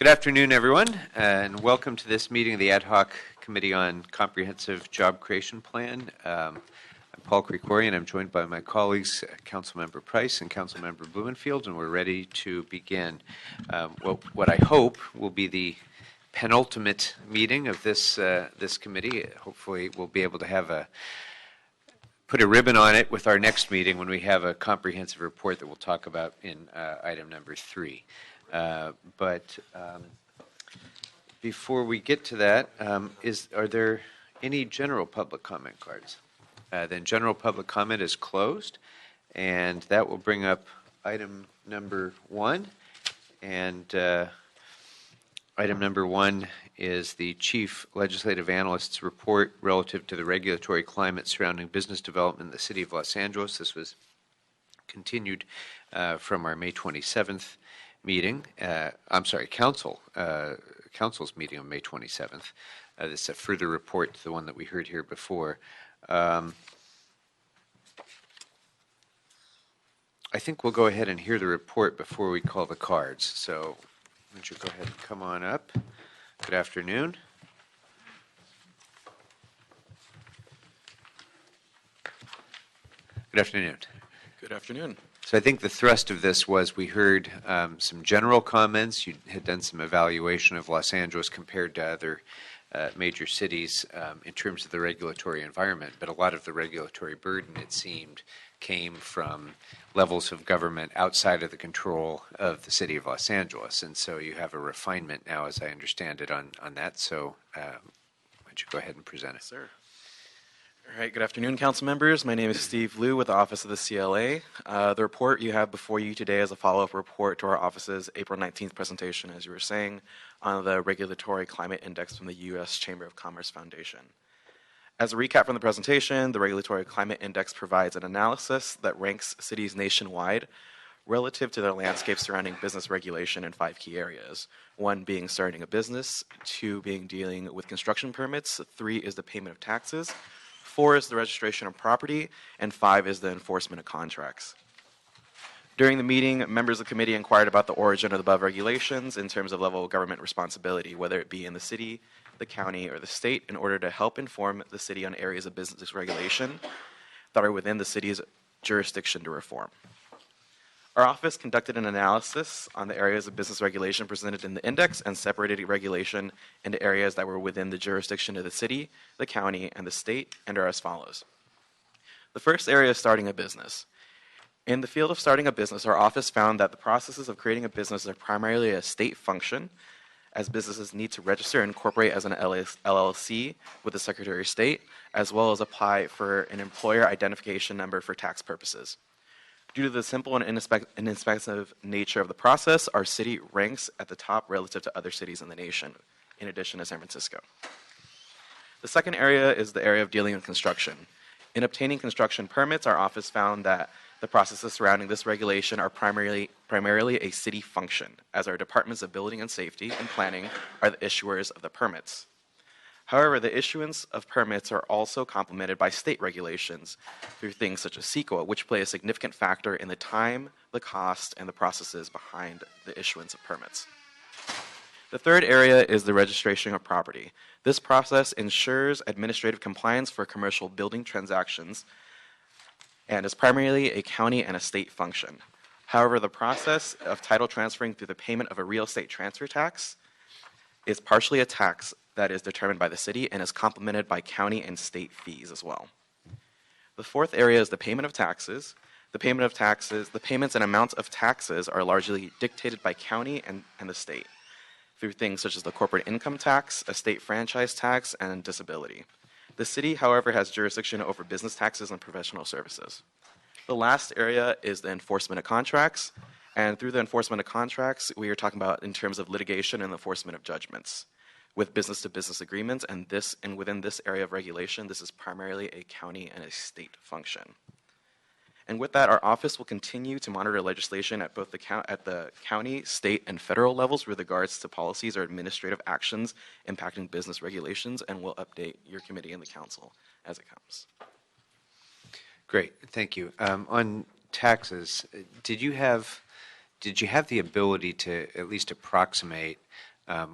Good afternoon, everyone, and welcome to this meeting of the Ad Hoc Committee on Comprehensive Job Creation Plan. I'm Paul Krikorian. I'm joined by my colleagues, Councilmember Price and Councilmember Blumenfield, and we're ready to begin what I hope will be the penultimate meeting of this committee. Hopefully, we'll be able to put a ribbon on it with our next meeting when we have a comprehensive report that we'll talk about in item number 3. But before we get to that, are there any general public comment cards? Then general public comment is closed, and that will bring up item number 1. And item number 1 is the Chief Legislative Analyst's report relative to the regulatory climate surrounding business development in the City of Los Angeles. This was continued from our May 27th meeting. Council's meeting on May 27th. This is a further report to the one that we heard here before. I think we'll go ahead and hear the report before we call the cards. So why don't you go ahead and come on up. Good afternoon. Good afternoon. Good afternoon. So I think the thrust of this was we heard some general comments. You had done some evaluation of Los Angeles compared to other major cities in terms of the regulatory environment, but a lot of the regulatory burden, it seemed, came from levels of government outside of the control of the City of Los Angeles. And so you have a refinement now, as I understand it, on that. So why don't you go ahead and present it? Sir. All right, good afternoon, council members. My name is Steve Liu with the Office of the CLA. The report you have before you today is a follow-up report to our office's April 19th presentation, as you were saying, on the Regulatory Climate Index from the U.S. Chamber of Commerce Foundation. As a recap from the presentation, the Regulatory Climate Index provides an analysis that ranks cities nationwide relative to their landscape surrounding business regulation in 5 key areas. 1 being starting a business, 2 being dealing with construction permits, 3 is the payment of taxes, 4 is the registration of property, and 5 is the enforcement of contracts. During the meeting, members of the committee inquired about the origin of the above regulations in terms of level of government responsibility, whether it be in the city, the county, or the state, in order to help inform the city on areas of business regulation that are within the city's jurisdiction to reform. Our office conducted an analysis on the areas of business regulation presented in the index and separated regulation into areas that were within the jurisdiction of the city, the county, and the state, and are as follows. The first area is starting a business. In the field of starting a business, our office found that the processes of creating a business are primarily a state function, as businesses need to register and incorporate as an LLC with the Secretary of State, as well as apply for an employer identification number for tax purposes. Due to the simple and inexpensive nature of the process, our city ranks at the top relative to other cities in the nation, in addition to San Francisco. The second area is the area of dealing with construction. In obtaining construction permits, our office found that the processes surrounding this regulation are primarily a city function, as our departments of building and safety and planning are the issuers of the permits. However, the issuance of permits are also complemented by state regulations through things such as CEQA, which play a significant factor in the time, the cost, and the processes behind the issuance of permits. The third area is the registration of property. This process ensures administrative compliance for commercial building transactions and is primarily a county and a state function. However, the process of title transferring through the payment of a real estate transfer tax is partially a tax that is determined by the city and is complemented by county and state fees as well. The fourth area is the payment of taxes. The payments and amounts of taxes are largely dictated by county and the state through things such as the corporate income tax, estate franchise tax, and disability. The city, however, has jurisdiction over business taxes and professional services. The last area is the enforcement of contracts, and through the enforcement of contracts, we are talking about in terms of litigation and enforcement of judgments with business-to-business agreements, and within this area of regulation, this is primarily a county and a state function. And with that, our office will continue to monitor legislation at both the county, state, and federal levels with regards to policies or administrative actions impacting business regulations, and will update your committee and the council as it comes. Great, thank you. On taxes, did you have the ability to at least approximate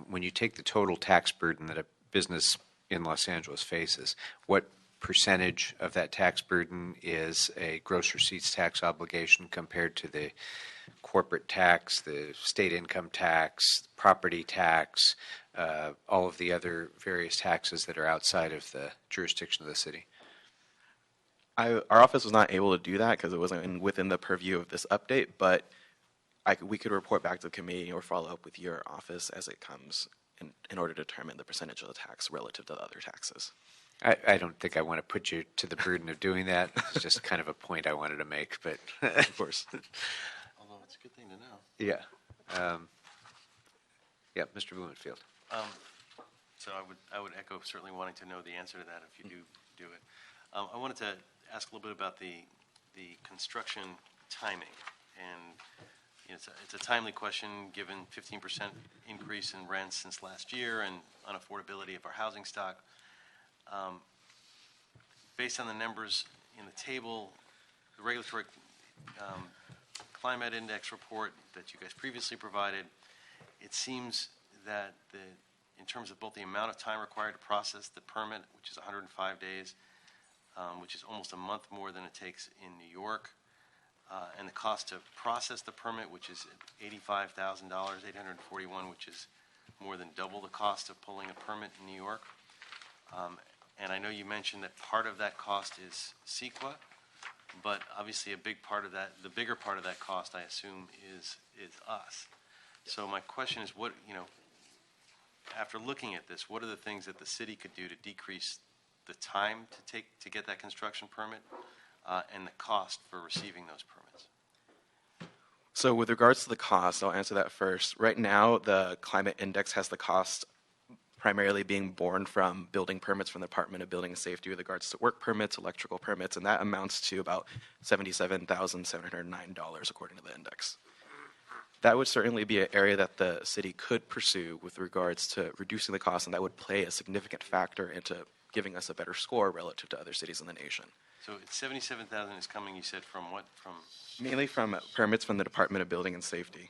when you take the total tax burden that a business in Los Angeles faces, what percentage of that tax burden is a gross receipts tax obligation compared to the corporate tax, the state income tax, property tax, all of the other various taxes that are outside of the jurisdiction of the city? Our office was not able to do that because it wasn't within the purview of this update, but we could report back to the committee or follow up with your office as it comes in order to determine the percentage of the tax relative to the other taxes. I don't think I want to put you to the burden of doing that. It's just kind of a point I wanted to make, but Of course. Although it's a good thing to know. yeah. Yeah, Mr. Blumenfield. So I would echo certainly wanting to know the answer to that if you do it. I wanted to ask a little bit about the construction timing, and it's a timely question given 15% increase in rents since last year and unaffordability of our housing stock. Based on the numbers in the table, the regulatory climate index report that you guys previously provided, it seems that in terms of both the amount of time required to process the permit, which is 105 days, which is almost a month more than it takes in New York, and the cost to process the permit, which is $85,000, $841, which is more than double the cost of pulling a permit in New York. And I know you mentioned that part of that cost is CEQA, but obviously a big part of that, the bigger part of that cost, I assume, is us. So my question is, after looking at this, what are the things that the city could do to decrease the time to get that construction permit and the cost for receiving those permits? So with regards to the cost, I'll answer that first. Right now, the climate index has the cost primarily being borne from building permits from the Department of Building and Safety with regards to work permits, electrical permits, and that amounts to about $77,709 according to the index. That would certainly be an area that the city could pursue with regards to reducing the cost, and that would play a significant factor into giving us a better score relative to other cities in the nation. So it's 77,000 is coming, you said, from what? Mainly from permits from the Department of Building and Safety.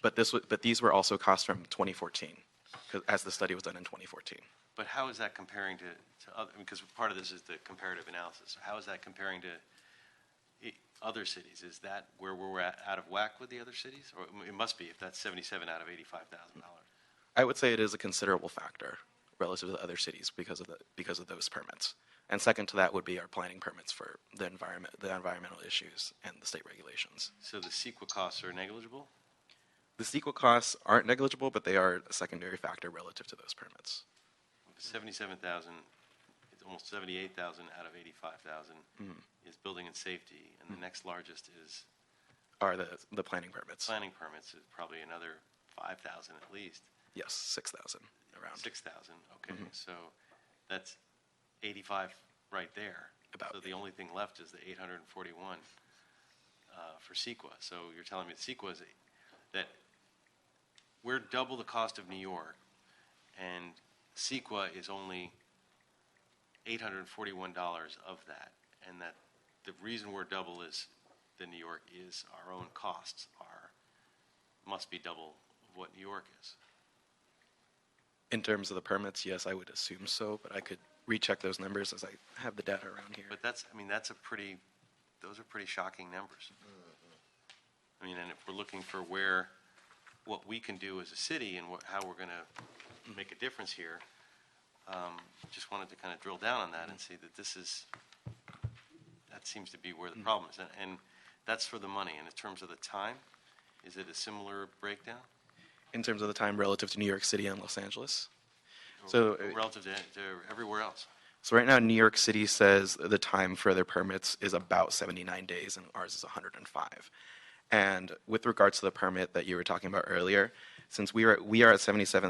But these were also costs from 2014, as the study was done in 2014. But how is that comparing to other, because part of this is the comparative analysis. So how is that comparing to other cities? Is that where we're out of whack with the other cities? Or it must be if that's 77 out of $85,000. I would say it is a considerable factor relative to the other cities because of those permits. And second to that would be our planning permits for the environmental issues and the state regulations. So the CEQA costs are negligible? The CEQA costs aren't negligible, but they are a secondary factor relative to those permits. 77,000, it's almost 78,000 out of 85,000 is building and safety, and the next largest are the planning permits. Planning permits is probably another 5,000 at least. Yes, 6,000 around. 6,000. Okay, so that's 85 right there. So the only thing left is the 841 for CEQA. So you're telling me the CEQA is that we're double the cost of New York, and CEQA is only $841 of that, and that the reason we're double is that New York is our own costs must be double what New York is. In terms of the permits, yes, I would assume so, but I could recheck those numbers as I have the data around here. But those are pretty shocking numbers. I mean, and if we're looking for what we can do as a city and how we're going to make a difference here, just wanted to kind of drill down on that and see that that seems to be where the problem is. And that's for the money. And in terms of the time, is it a similar breakdown? In terms of the time relative to New York City and Los Angeles? So relative to everywhere else? So right now, New York City says the time for their permits is about 79 days, and ours is 105. And with regards to the permit that you were talking about earlier, since we are at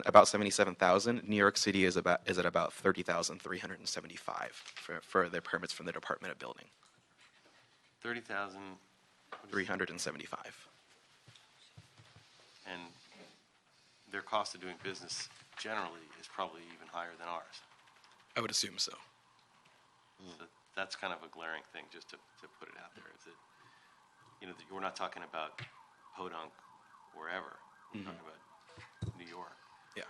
about 77,000, New York City is at about 30,375 for their permits from the Department of Building. 30,375. And their cost of doing business generally is probably even higher than ours. I would assume so. So that's kind of a glaring thing, just to put it out there. Is that we're not talking about Podunk or wherever. We're talking about New York. Yeah.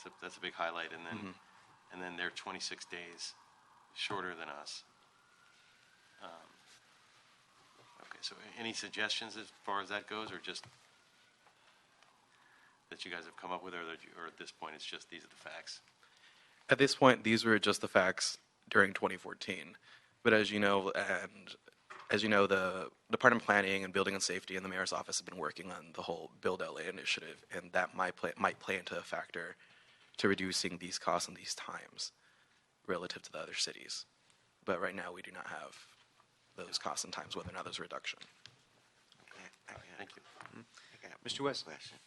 so that's a big highlight. And then they're 26 days shorter than us. Okay, so any suggestions as far as that goes, or just that you guys have come up with, or at this point it's just these are the facts? At this point, these were just the facts during 2014. But as you know, the Department of Planning and Building and Safety and the Mayor's Office have been working on the whole Build LA initiative, and that might play into a factor to reducing these costs and these times relative to the other cities. But right now, we do not have those costs and times, whether or not there's a reduction. All right, thank you. Mr. West. Question.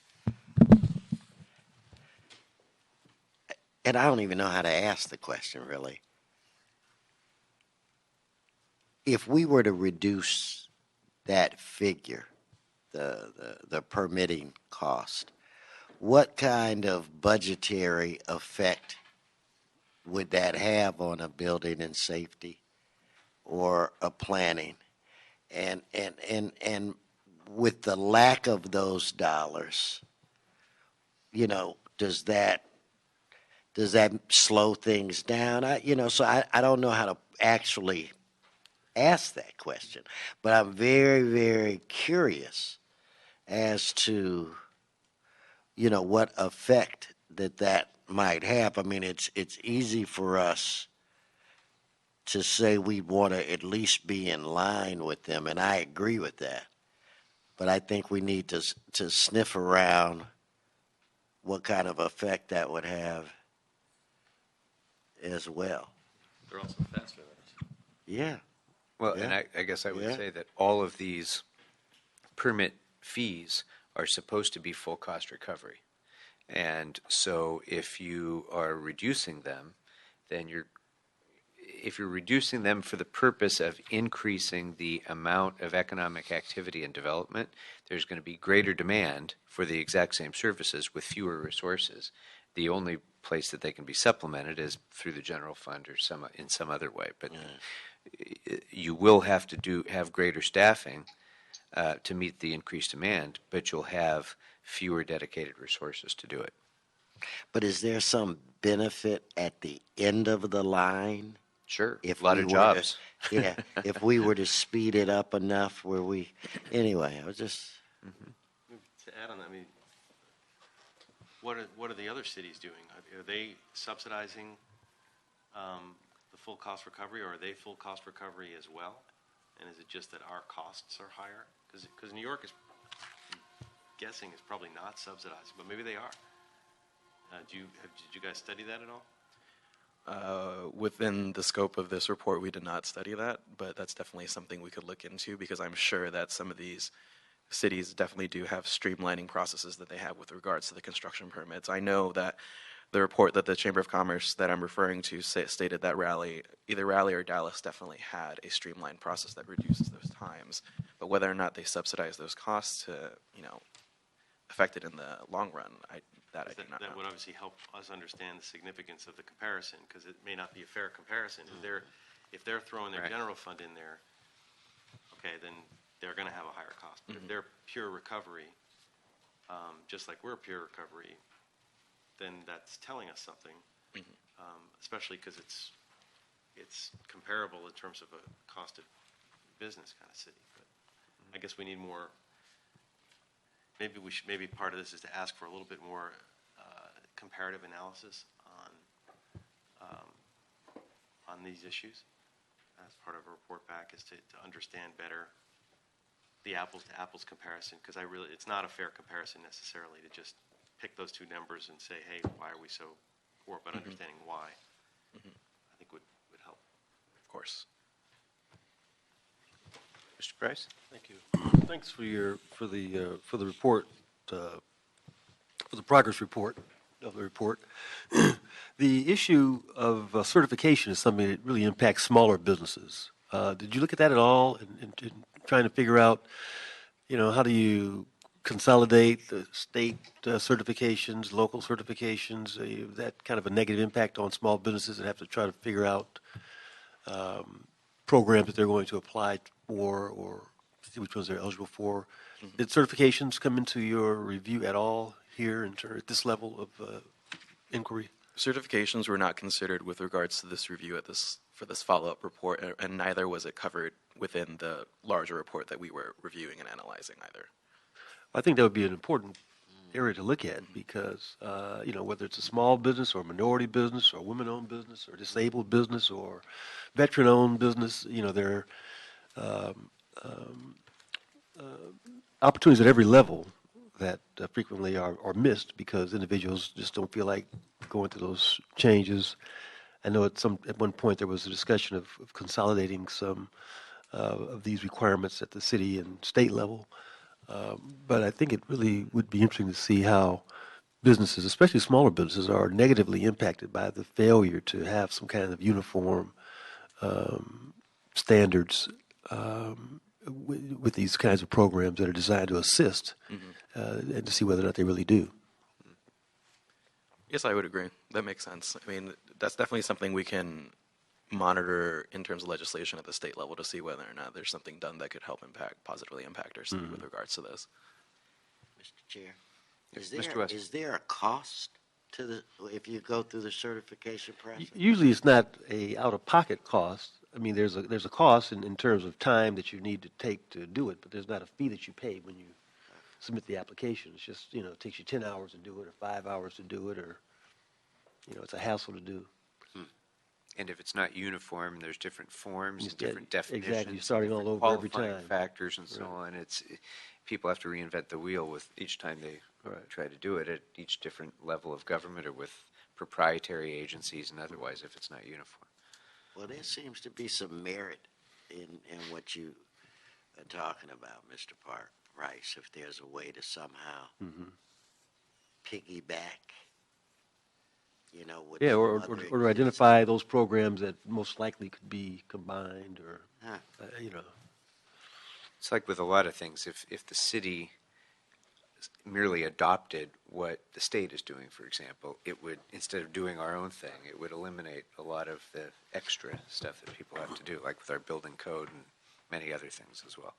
And I don't even know how to ask the question, really. If we were to reduce that figure, the permitting cost, what kind of budgetary effect would that have on a building and safety or a planning? And with the lack of those dollars, does that slow things down? So I don't know how to actually ask that question, but I'm very, very curious as to, what effect that might have. I mean, it's easy for us to say we want to at least be in line with them, and I agree with that. But I think we need to sniff around what kind of effect that would have as well. They're also faster than us. Yeah. Well, Yeah. and I guess I would Yeah. say that all of these permit fees are supposed to be full cost recovery. And so if you are reducing them, then if you're reducing them for the purpose of increasing the amount of economic activity and development, there's going to be greater demand for the exact same services with fewer resources. The only place that they can be supplemented is through the general fund or in some other way. But you will have to have greater staffing to meet the increased demand, but you'll have fewer dedicated resources to do it. But is there some benefit at the end of the line? Sure, If a lot we of were jobs. If we were to speed it up enough where anyway, I was just. To add on that, I mean, what are the other cities doing? Are they subsidizing the full cost recovery, or are they full cost recovery as well? And is it just that our costs are higher? Because New York is, I'm guessing, is probably not subsidizing, but maybe they are. Did you guys study that at all? Within the scope of this report, we did not study that, but that's definitely something we could look into, because I'm sure that some of these cities definitely do have streamlining processes that they have with regards to the construction permits. I know that the report that the Chamber of Commerce that I'm referring to stated that either Raleigh or Dallas definitely had a streamlined process that reduces those times, but whether or not they subsidize those costs to, affect it in the long run, I do not know. That would obviously help us understand the significance of the comparison, because it may not be a fair comparison. If they're throwing their Right. general fund in there, okay, then they're going to have a higher cost. But if they're pure recovery, just like we're pure recovery, then that's telling us something, especially because it's comparable in terms of a cost of business kind of city. But I guess we need more. Maybe part of this is to ask for a little bit more comparative analysis on these issues. As part of a report back is to understand better the apples to apples comparison, because it's not a fair comparison necessarily to just pick those two numbers and say, hey, why are we so poor? But understanding why, I think would help. Of course. Mr. Price? Thank you. Thanks for the report, for the progress report of the report. The issue of certification is something that really impacts smaller businesses. Did you look at that at all in trying to figure out, how do you consolidate the state certifications, local certifications, that kind of a negative impact on small businesses that have to try to figure out programs that they're going to apply for or see which ones they're eligible for? Did certifications come into your review at all here at this level of inquiry? Certifications were not considered with regards to this review for this follow-up report, and neither was it covered within the larger report that we were reviewing and analyzing either. I think that would be an important area to look at because, whether it's a small business or minority business or women-owned business or disabled business or veteran-owned business, there are opportunities at every level that frequently are missed because individuals just don't feel like going through those changes. I know at one point there was a discussion of consolidating some of these requirements at the city and state level. But I think it really would be interesting to see how businesses, especially smaller businesses, are negatively impacted by the failure to have some kind of uniform standards with these kinds of programs that are designed to assist and to see whether or not they really do. Yes, I would agree. That makes sense. I mean, that's definitely something we can monitor in terms of legislation at the state level to see whether or not there's something done that could help positively impact our city with regards to this. Mr. Chair, Yes, Mr. West. is there a cost to if you go through the certification process? Usually it's not a out-of-pocket cost. I mean, there's a cost in terms of time that you need to take to do it, but there's not a fee that you pay when you submit the application. It's just, it takes you 10 hours to do it or 5 hours to do it or, it's a hassle to do. And if it's not uniform, there's different forms and Yeah, different definitions. exactly. You're starting all different over every qualifying time. factors and so on. People have to reinvent the wheel with each time they try to do it at each different level of government or with proprietary agencies and otherwise if it's not uniform. Well, there seems to be some merit in what you are talking about, Mr. Price, if there's a way to somehow piggyback, with Yeah, some or other to identify those programs that most likely could be combined or, It's like with a lot of things. If the city merely adopted what the state is doing, for example, it would, instead of doing our own thing, it would eliminate a lot of the extra stuff that people have to do, like with our building code and many other things as well.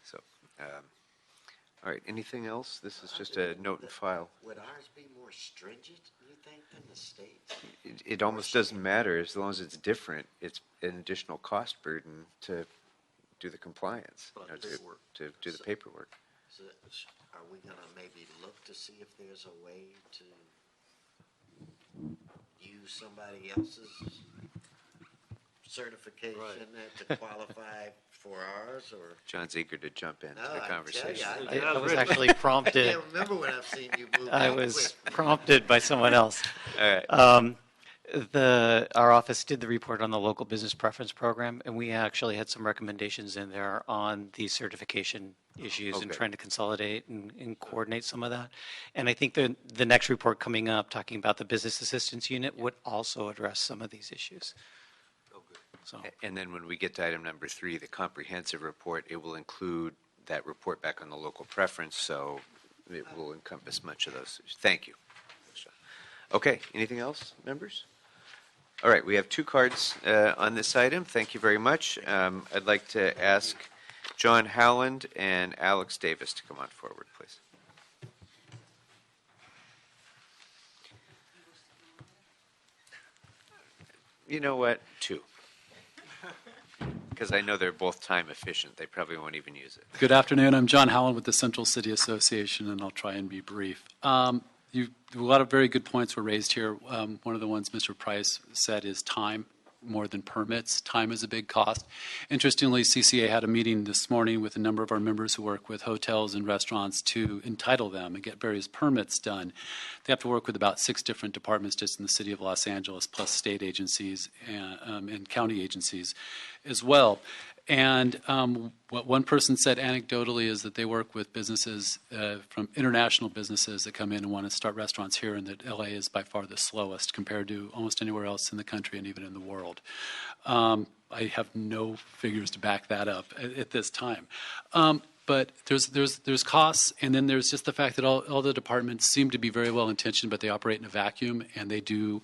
So, all right, anything else? This is just a note and file. Would ours be more stringent, you think, than the state's? It almost doesn't matter as long as it's different. It's an additional cost burden to do the compliance, to do the paperwork. So are we going to maybe look to see if there's a way to use somebody else's certification to qualify for ours? Or John's eager to jump into No, the I tell conversation. you, I was actually I prompted. can't remember when I've seen you move. I that was quick. prompted by someone else. All right. Our office did the report on the local business preference program, and we actually had some recommendations in there on the certification issues and Okay. trying to consolidate and coordinate some of that. And I think the next report coming up, talking about the business assistance unit, would also address some of these issues. So, And then when we get to item number 3, the comprehensive report, it will include that report back on the local preference, so it will encompass much of those. Thank you. Okay, anything else, members? All right, we have 2 cards on this item. Thank you very much. I'd like to ask John Howland and Alex Davis to come on forward, please. You know what? 2. Because I know they're both time efficient. They probably won't even use it. Good afternoon. I'm John Howland with the Central City Association, and I'll try and be brief. A lot of very good points were raised here. One of the ones Mr. Price said is time more than permits. Time is a big cost. Interestingly, CCA had a meeting this morning with a number of our members who work with hotels and restaurants to entitle them and get various permits done. They have to work with about 6 different departments just in the city of Los Angeles, plus state agencies and county agencies as well. And what one person said anecdotally is that they work with businesses from international businesses that come in and want to start restaurants here, and that LA is by far the slowest compared to almost anywhere else in the country and even in the world. I have no figures to back that up at this time. But there's costs, and then there's just the fact that all the departments seem to be very well intentioned, but they operate in a vacuum, and they do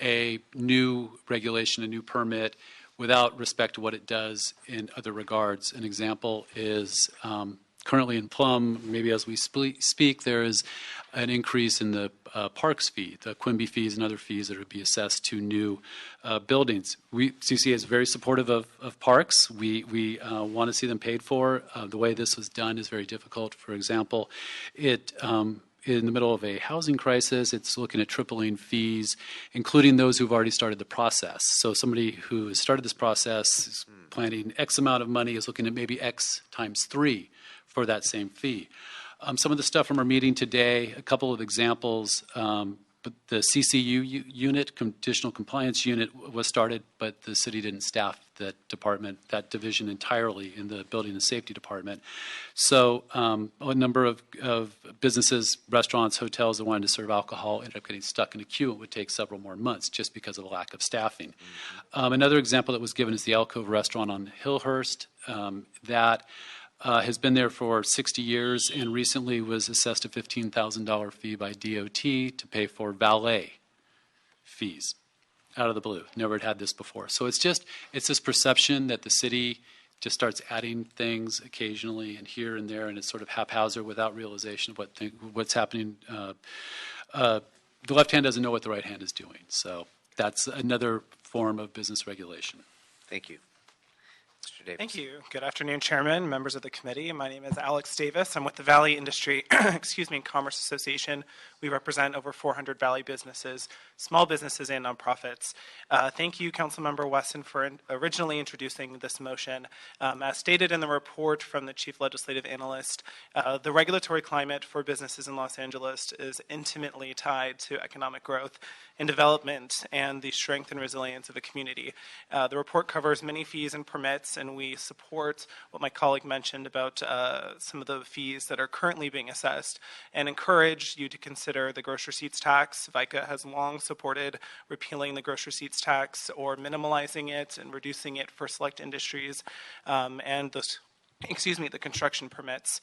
a new regulation, a new permit, without respect to what it does in other regards. An example is Currently in Plum, maybe as we speak, there is an increase in the parks fee, the Quimby fees and other fees that would be assessed to new buildings. CCA is very supportive of parks. We want to see them paid for. The way this was done is very difficult. For example, in the middle of a housing crisis, it's looking at tripling fees, including those who've already started the process. So somebody who has started this process is planning X amount of money is looking at maybe X times 3 for that same fee. Some of the stuff from our meeting today, a couple of examples, but the CCU unit, conditional compliance unit, was started, but the city didn't staff that department, that division entirely in the building and safety department. So a number of businesses, restaurants, hotels that wanted to serve alcohol ended up getting stuck in a queue. It would take several more months just because of a lack of staffing. Another example that was given is the Alcove restaurant on Hillhurst. That has been there for 60 years and recently was assessed a $15,000 fee by DOT to pay for valet fees out of the blue. Never had this before. So it's this perception that the city just starts adding things occasionally and here and there, and it's sort of haphazard without realization of what's happening. The left hand doesn't know what the right hand is doing. So that's another form of business regulation. Thank you. Mr. Davis. Thank you. Good afternoon, Chairman, members of the committee. My name is Alex Davis. I'm with the Valley Industry Commerce Association. We represent over 400 Valley businesses, small businesses and nonprofits. Thank you, Councilmember Wesson, for originally introducing this motion. As stated in the report from the Chief Legislative Analyst, the regulatory climate for businesses in Los Angeles is intimately tied to economic growth and development and the strength and resilience of a community. The report covers many fees and permits, and we support what my colleague mentioned about some of the fees that are currently being assessed and encourage you to consider the gross receipts tax. VICA has long supported repealing the gross receipts tax or minimalizing it and reducing it for select industries and the construction permits.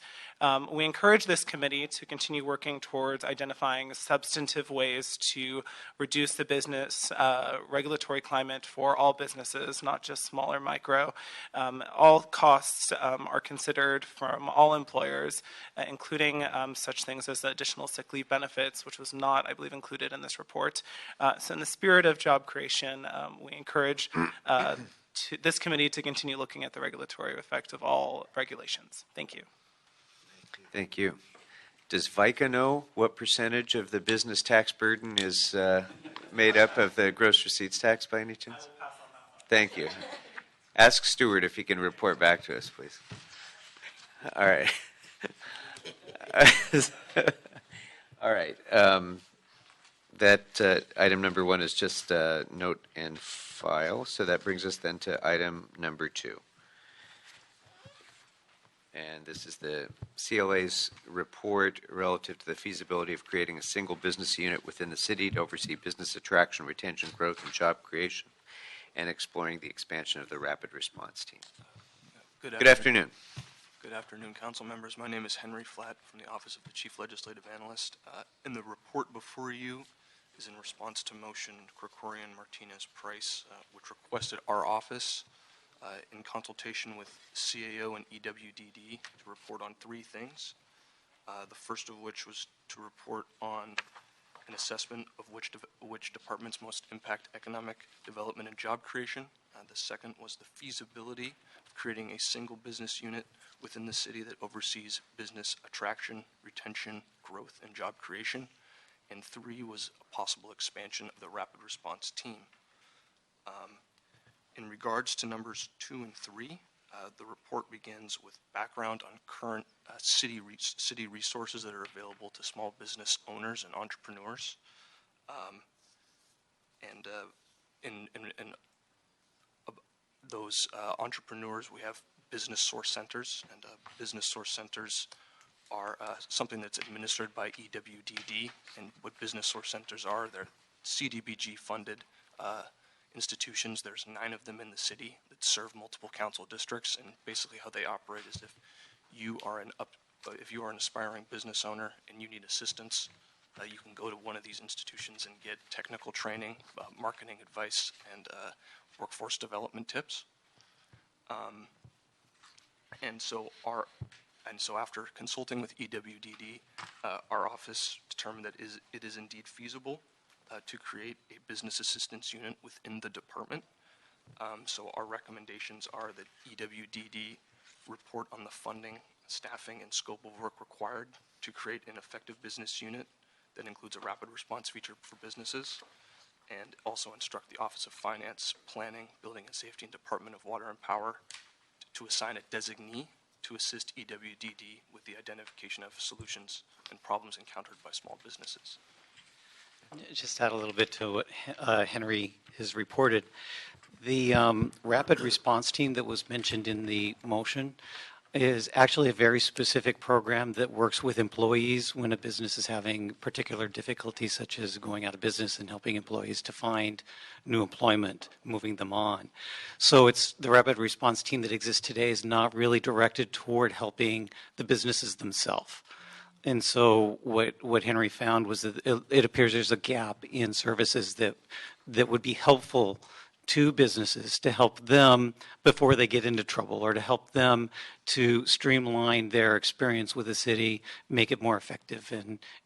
We encourage this committee to continue working towards identifying substantive ways to reduce the business regulatory climate for all businesses, not just small or micro. All costs are considered from all employers, including such things as the additional sick leave benefits, which was not, I believe, included in this report. So in the spirit of job creation, we encourage this committee to continue looking at the regulatory effect of all regulations. Thank you. Thank you. Does VICA know what percentage of the business tax burden is made up of the gross receipts tax by any chance? Thank you. Ask Stuart if he can report back to us, please. All right. All right. That item number 1 is just note and file. So that brings us then to item number 2. And this is the CLA's report relative to the feasibility of creating a single business unit within the city to oversee business attraction, retention, growth, and job creation, and exploring the expansion of the rapid response team. Good afternoon. Good afternoon, council members. My name is Henry Flatt from the Office of the Chief Legislative Analyst. And the report before you is in response to motion Krikorian Martinez Price, which requested our office in consultation with CAO and EWDD to report on 3 things. The first of which was to report on an assessment of which departments most impact economic development and job creation. The second was the feasibility of creating a single business unit within the city that oversees business attraction, retention, growth, and job creation. And 3 was a possible expansion of the rapid response team. In regards to numbers 2 and 3, the report begins with background on current city resources that are available to small business owners and entrepreneurs. Those entrepreneurs, we have business source centers, and business source centers are something that's administered by EWDD. And what business source centers are, they're CDBG funded institutions. There's 9 of them in the city that serve multiple council districts, and basically how they operate is if you are an aspiring business owner and you need assistance, you can go to one of these institutions and get technical training, marketing advice, and workforce development tips. And so our And so after consulting with EWDD, our office determined that it is indeed feasible to create a business assistance unit within the department. So our recommendations are that EWDD report on the funding, staffing, and scope of work required to create an effective business unit that includes a rapid response feature for businesses, and also instruct the Office of Finance, Planning, Building and Safety, and Department of Water and Power to assign a designee to assist EWDD with the identification of solutions and problems encountered by small businesses. Just add a little bit to what Henry has reported. The rapid response team that was mentioned in the motion is actually a very specific program that works with employees when a business is having particular difficulties, such as going out of business and helping employees to find new employment, moving them on. So it's the rapid response team that exists today is not really directed toward helping the businesses themselves. And so what Henry found was that it appears there's a gap in services that would be helpful to businesses to help them before they get into trouble, or to help them to streamline their experience with the city, make it more effective,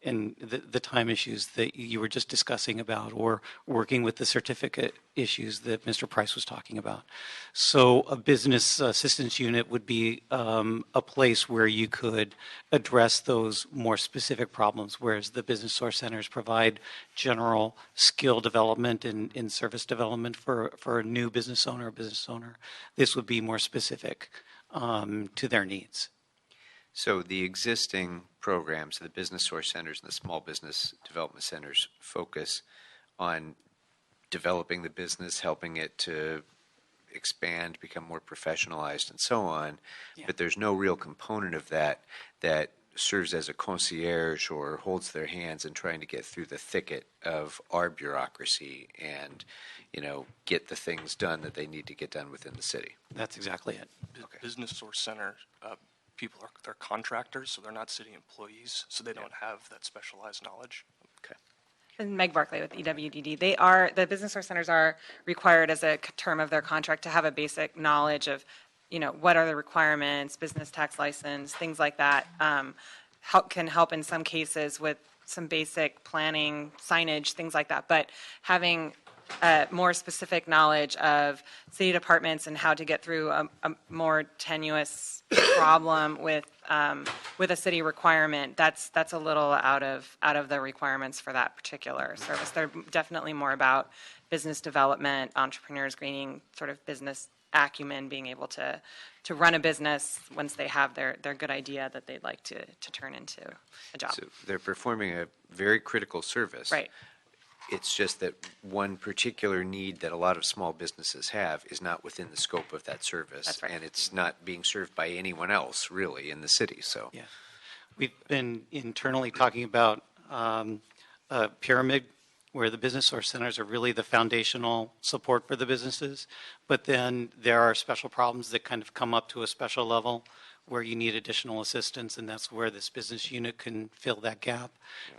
and the time issues that you were just discussing about, or working with the certificate issues that Mr. Price was talking about. So a business assistance unit would be a place where you could address those more specific problems, whereas the business source centers provide general skill development and service development for a new business owner or business owner. This would be more specific to their needs. So the existing programs, the business source centers and the small business development centers, focus on developing the business, helping it to expand, become more professionalized, and so on. Yeah. But there's no real component of that serves as a concierge or holds their hands in trying to get through the thicket of our bureaucracy and, get the things done that they need to get done within the city. That's exactly it. Okay. Business Source Center people they're contractors, so they're not city employees, so they don't have that specialized knowledge. Okay. And Meg Barclay with EWDD. The business source centers are required as a term of their contract to have a basic knowledge of, what are the requirements, business tax license, things like that. Can help in some cases with some basic planning, signage, things like that. But having more specific knowledge of city departments and how to get through a more tenuous problem with a city requirement, that's a little out of the requirements for that particular service. They're definitely more about business development, entrepreneurs gaining sort of business acumen, being able to run a business once they have their good idea that they'd like to turn into a job. So they're performing a very critical service. Right. It's just that one particular need that a lot of small businesses have is not within the scope of that service. That's right. And it's not being served by anyone else, really, in the city. So, Yeah. We've been internally talking about a pyramid where the business source centers are really the foundational support for the businesses, but then there are special problems that kind of come up to a special level where you need additional assistance, and that's where this business unit can fill that gap.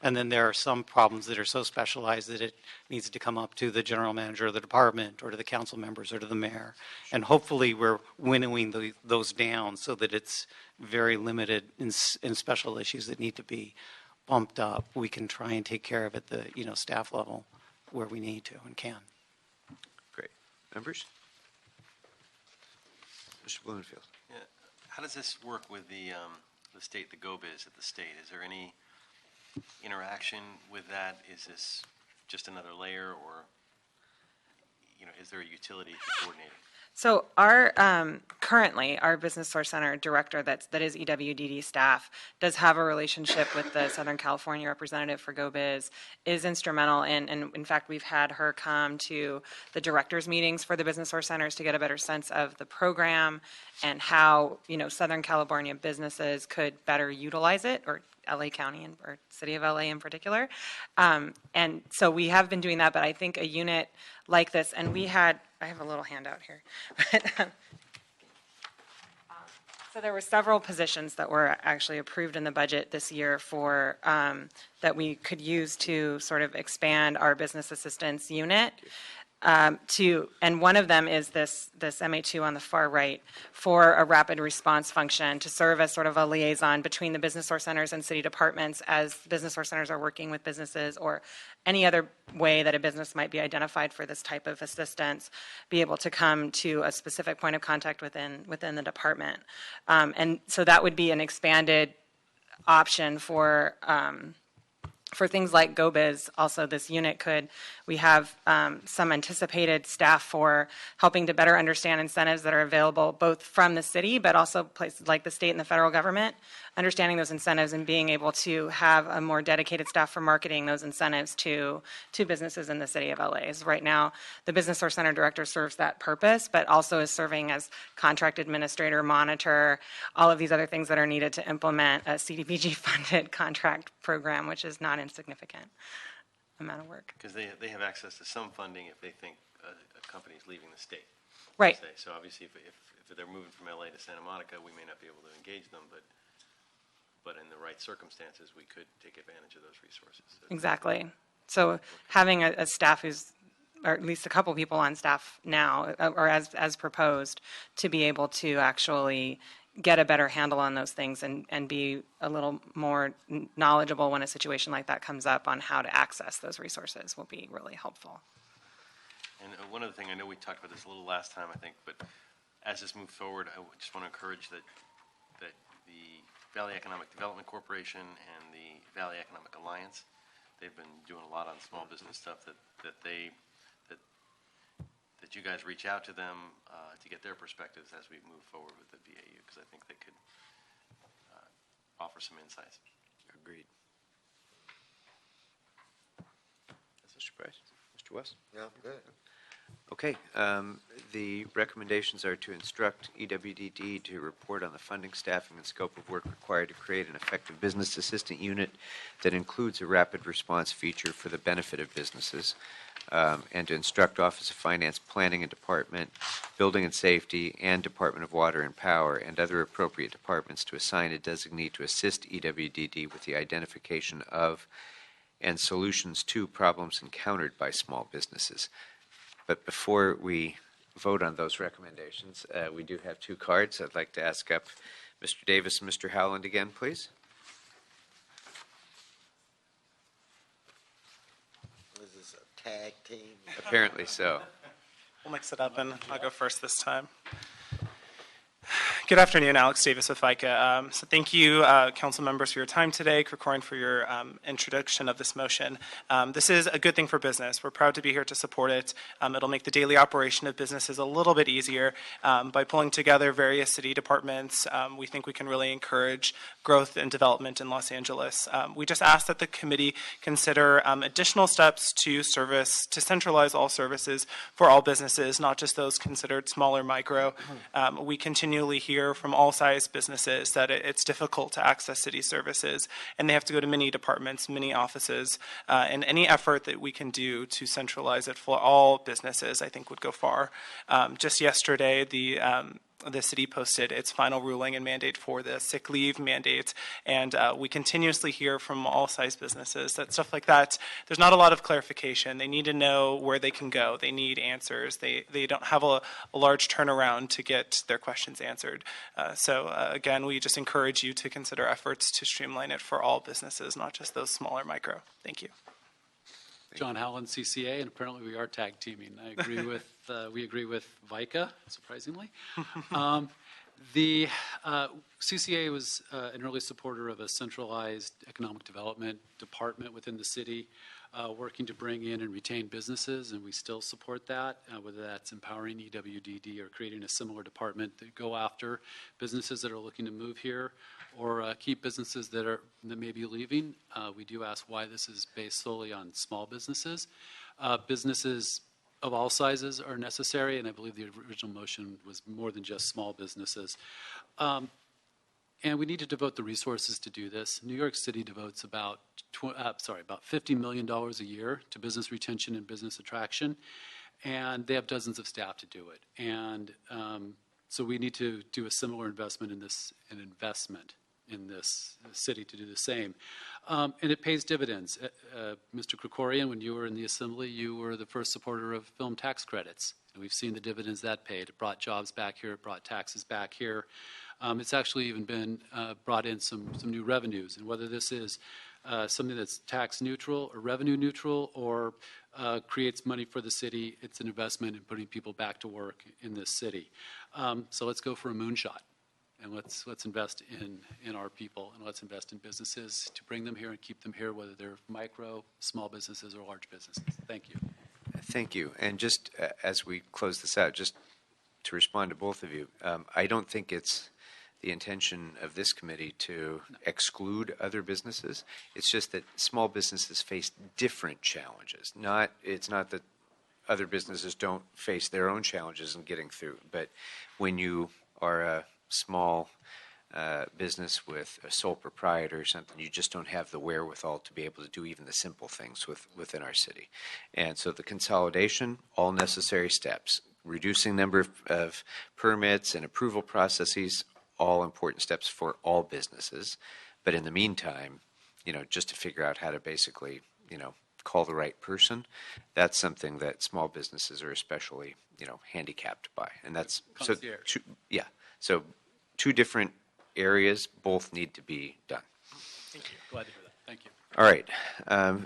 And then there are some problems that are so specialized that it needs to come up to the general manager of the department or to the council members or to the mayor. And hopefully we're winnowing those down so that it's very limited in special issues that need to be bumped up. We can try and take care of at the staff level where we need to and can. great. Members? Mr. Blumenfield. Yeah. How does this work with the state, the GoBiz at the state? Is there any interaction with that? Is this just another layer, or is there a utility to coordinating? So currently our business source center director that is EWDD staff does have a relationship with the Southern California representative for GoBiz, is instrumental and in fact we've had her come to the directors meetings for the business source centers to get a better sense of the program and how Southern California businesses could better utilize it, or LA County or City of LA in particular. And so we have been doing that, but I think a unit like this, and I have a little handout here. So there were several positions that were actually approved in the budget this year for that we could use to sort of expand our business assistance unit. and one of them is this MA2 on the far right for a rapid response function to serve as sort of a liaison between the business source centers and city departments as business source centers are working with businesses or any other way that a business might be identified for this type of assistance, be able to come to a specific point of contact within the department. And so that would be an expanded option for things like GoBiz. Also, this unit we have some anticipated staff for helping to better understand incentives that are available both from the city, but also places like the state and the federal government, understanding those incentives and being able to have a more dedicated staff for marketing those incentives to businesses in the city of LA. Right now, the Business Source Center director serves that purpose, but also is serving as contract administrator, monitor, all of these other things that are needed to implement a CDBG-funded contract program, which is not insignificant amount of work. Because they have access to some funding if they think a company is leaving the state. Right. Say. So obviously, if they're moving from LA to Santa Monica, we may not be able to engage them, but in the right circumstances, we could take advantage of those resources. Exactly. So having a staff or at least a couple people on staff now, or as proposed, to be able to actually get a better handle on those things and be a little more knowledgeable when a situation like that comes up on how to access those resources will be really helpful. And one other thing, I know we talked about this a little last time, I think, but as this moves forward, I just want to encourage that the Valley Economic Development Corporation and the Valley Economic Alliance, they've been doing a lot on small business stuff, that you guys reach out to them to get their perspectives as we move forward with the VAU, because I think they could offer some insights. Agreed. Mr. Price? Mr. West? Yeah, good. Okay. The recommendations are to instruct EWDD to report on the funding, staffing, and scope of work required to create an effective business assistant unit that includes a rapid response feature for the benefit of businesses, and to instruct Office of Finance, Planning and Department, Building and Safety, and Department of Water and Power, and other appropriate departments to assign a designee to assist EWDD with the identification of and solutions to problems encountered by small businesses. But before we vote on those recommendations, we do have two cards. I'd like to ask up Mr. Davis and Mr. Howland again, please. Is this a tag team? Apparently so. We'll mix it up, and I'll go first this time. Good afternoon, Alex Davis with FICA. So thank you, council members, for your time today. Krikorin, for your introduction of this motion. This is a good thing for business. We're proud to be here to support it. It'll make the daily operation of businesses a little bit easier. By pulling together various city departments, we think we can really encourage growth and development in Los Angeles. We just ask that the committee consider additional steps to centralize all services for all businesses, not just those considered small or micro. We continually hear from all size businesses that it's difficult to access city services, and they have to go to many departments, many offices, and any effort that we can do to centralize it for all businesses, I think, would go far. Just yesterday, the city posted its final ruling and mandate for the sick leave mandate, and we continuously hear from all size businesses that stuff like that, there's not a lot of clarification. They need to know where they can go. They need answers. They don't have a large turnaround to get their questions answered. So again, we just encourage you to consider efforts to streamline it for all businesses, not just those smaller micro. Thank you. John Howland, CCA, and apparently we are tag teaming. I agree with we agree with VICA, surprisingly. The CCA was an early supporter of a centralized economic development department within the city, working to bring in and retain businesses, and we still support that, whether that's empowering EWDD or creating a similar department that go after businesses that are looking to move here, or keep businesses that may be leaving. We do ask why this is based solely on small businesses. Businesses of all sizes are necessary, and I believe the original motion was more than just small businesses. And we need to devote the resources to do this. New York City devotes about $50 million a year to business retention and business attraction, and they have dozens of staff to do it. And so we need to do a similar investment in this, an investment in this city to do the same. And it pays dividends. Mr. Krikorian, when you were in the Assembly, you were the first supporter of film tax credits. And we've seen the dividends that paid. It brought jobs back here. It brought taxes back here. It's actually even been brought in some new revenues. And whether this is something that's tax neutral or revenue neutral or creates money for the city, it's an investment in putting people back to work in this city. So let's go for a moonshot. And let's invest in our people, and let's invest in businesses to bring them here and keep them here, whether they're micro, small businesses, or large businesses. Thank you. Thank you. And just as we close this out, just to respond to both of you, I don't think it's the intention of this committee to exclude other businesses. It's just that small businesses face different challenges. It's not that other businesses don't face their own challenges in getting through, but when you are a small business with a sole proprietor or something, you just don't have the wherewithal to be able to do even the simple things within our city. And so the consolidation, all necessary steps, reducing number of permits and approval processes, all important steps for all businesses. But in the meantime, just to figure out how to basically, call the right person, that's something that small businesses are especially, handicapped by. And that's Concierge. So two different areas, both need to be done. Thank you. Glad to hear that. Thank you. All right.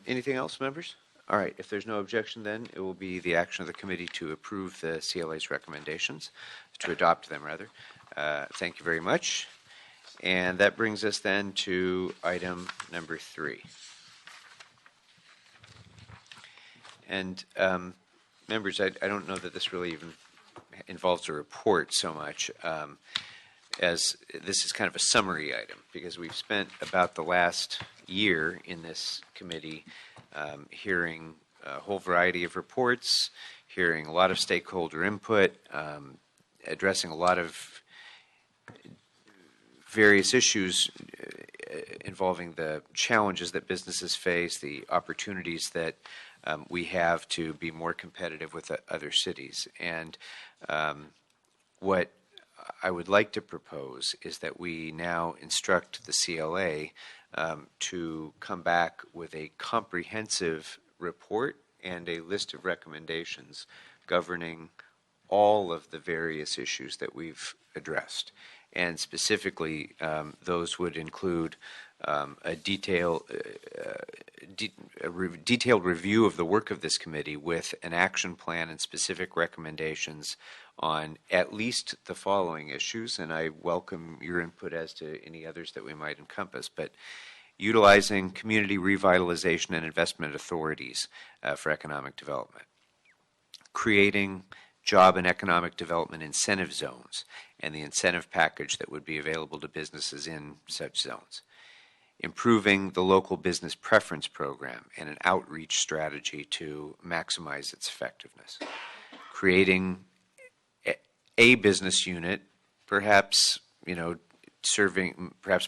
Anything else, members? All right. If there's no objection, then it will be the action of the committee to approve the CLA's recommendations, to adopt them, rather. Thank you very much. And that brings us then to item number 3. And members, I don't know that this really even involves a report so much, as this is kind of a summary item, because we've spent about the last year in this committee hearing a whole variety of reports, hearing a lot of stakeholder input, addressing a lot of various issues involving the challenges that businesses face, the opportunities that we have to be more competitive with other cities. And what I would like to propose is that we now instruct the CLA to come back with a comprehensive report and a list of recommendations governing all of the various issues that we've addressed. And specifically, those would include a detailed review of the work of this committee with an action plan and specific recommendations on at least the following issues, and I welcome your input as to any others that we might encompass, but utilizing community revitalization and investment authorities for economic development, creating job and economic development incentive zones and the incentive package that would be available to businesses in such zones, improving the local business preference program and an outreach strategy to maximize its effectiveness, creating a business unit, perhaps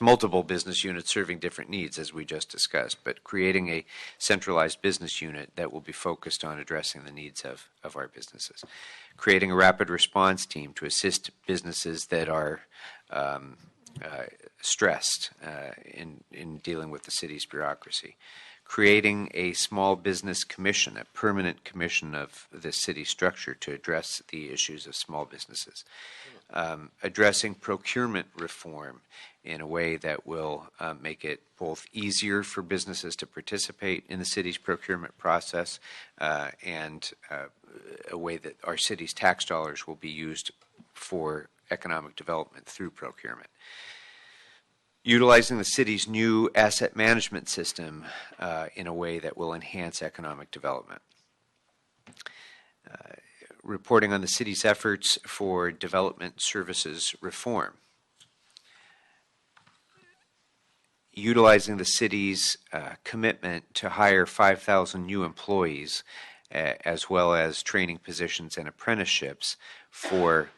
multiple business units serving different needs, as we just discussed, but creating a centralized business unit that will be focused on addressing the needs of our businesses, creating a rapid response team to assist businesses that are stressed in dealing with the city's bureaucracy, creating a small business commission, a permanent commission of the city structure to address the issues of small businesses, addressing procurement reform in a way that will make it both easier for businesses to participate in the city's procurement process and a way that our city's tax dollars will be used for economic development through procurement. Utilizing the city's new asset management system in a way that will enhance economic development. Reporting on the city's efforts for development services reform. Utilizing the city's commitment to hire 5,000 new employees as well as training positions and apprenticeships for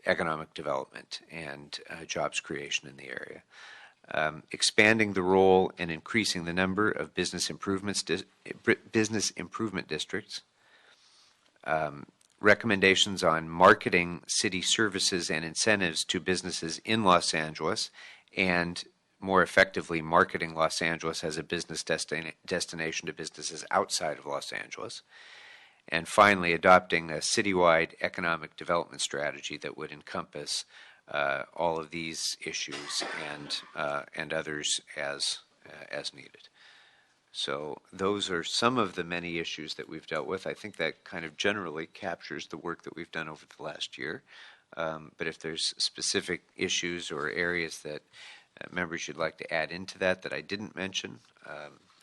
economic development and jobs creation in the area. Expanding the role and increasing the number of business improvement districts. Recommendations on marketing city services and incentives to businesses in Los Angeles and more effectively marketing Los Angeles as a business destination to businesses outside of Los Angeles. And finally, adopting a citywide economic development strategy that would encompass all of these issues and others as needed. So those are some of the many issues that we've dealt with. I think that kind of generally captures the work that we've done over the last year. But if there's specific issues or areas that members should like to add into that I didn't mention,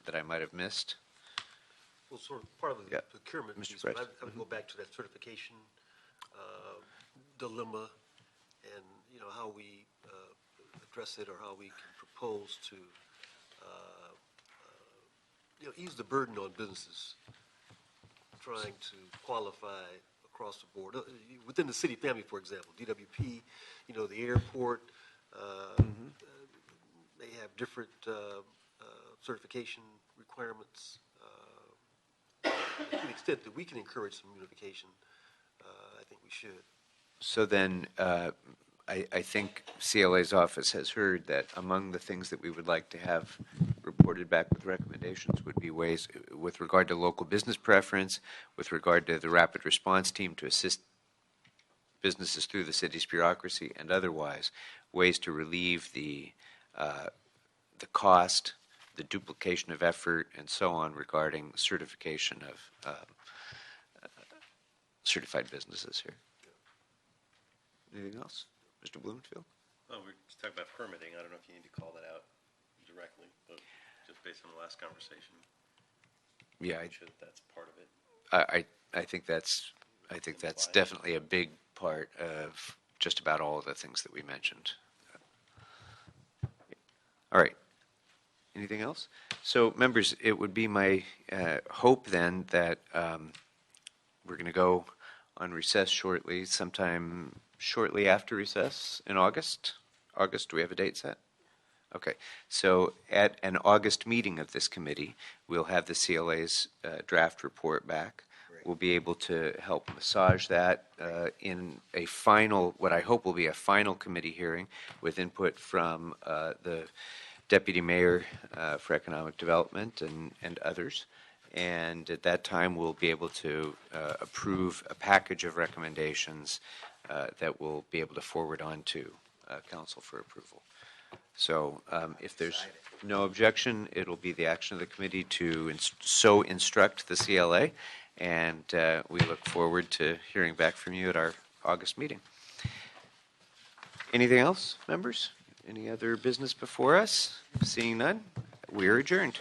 that I might have missed. Well, sort of part of the procurement Mr. piece, but Price. I would go back to that certification dilemma, and how we address it, or how we can propose to ease the burden on businesses trying to qualify across the board within the city family. For example, DWP, the airport. They have different certification requirements. To the extent that we can encourage some unification, I think we should. So then, I think CLA's office has heard that among the things that we would like to have reported back with recommendations would be ways, with regard to local business preference, with regard to the rapid response team to assist businesses through the city's bureaucracy, and otherwise, ways to relieve the cost, the duplication of effort, and so on regarding certification of certified businesses here. Anything else? Mr. Blumenfield? Oh, we're just talking about permitting. I don't know if you need to call that out directly, but just based on the last conversation, Yeah, I'm sure that's part of it. I think that's definitely a big part of just about all of the things that we mentioned. All right. Anything else? So, members, it would be my hope then that we're going to go on recess shortly, sometime shortly after recess in August. August, do we have a date set? Okay. So at an August meeting of this committee, we'll have the CLA's draft report back. Great. We'll be able to help massage that in a final, what I hope will be a final committee hearing with input from the Deputy Mayor for Economic Development and others. And at that time, we'll be able to approve a package of recommendations that we'll be able to forward on to Council for approval. So if there's no objection, it'll be the action of the committee to so instruct the CLA, and we look forward to hearing back from you at our August meeting. Anything else, members? Any other business before us? Seeing none, we are adjourned.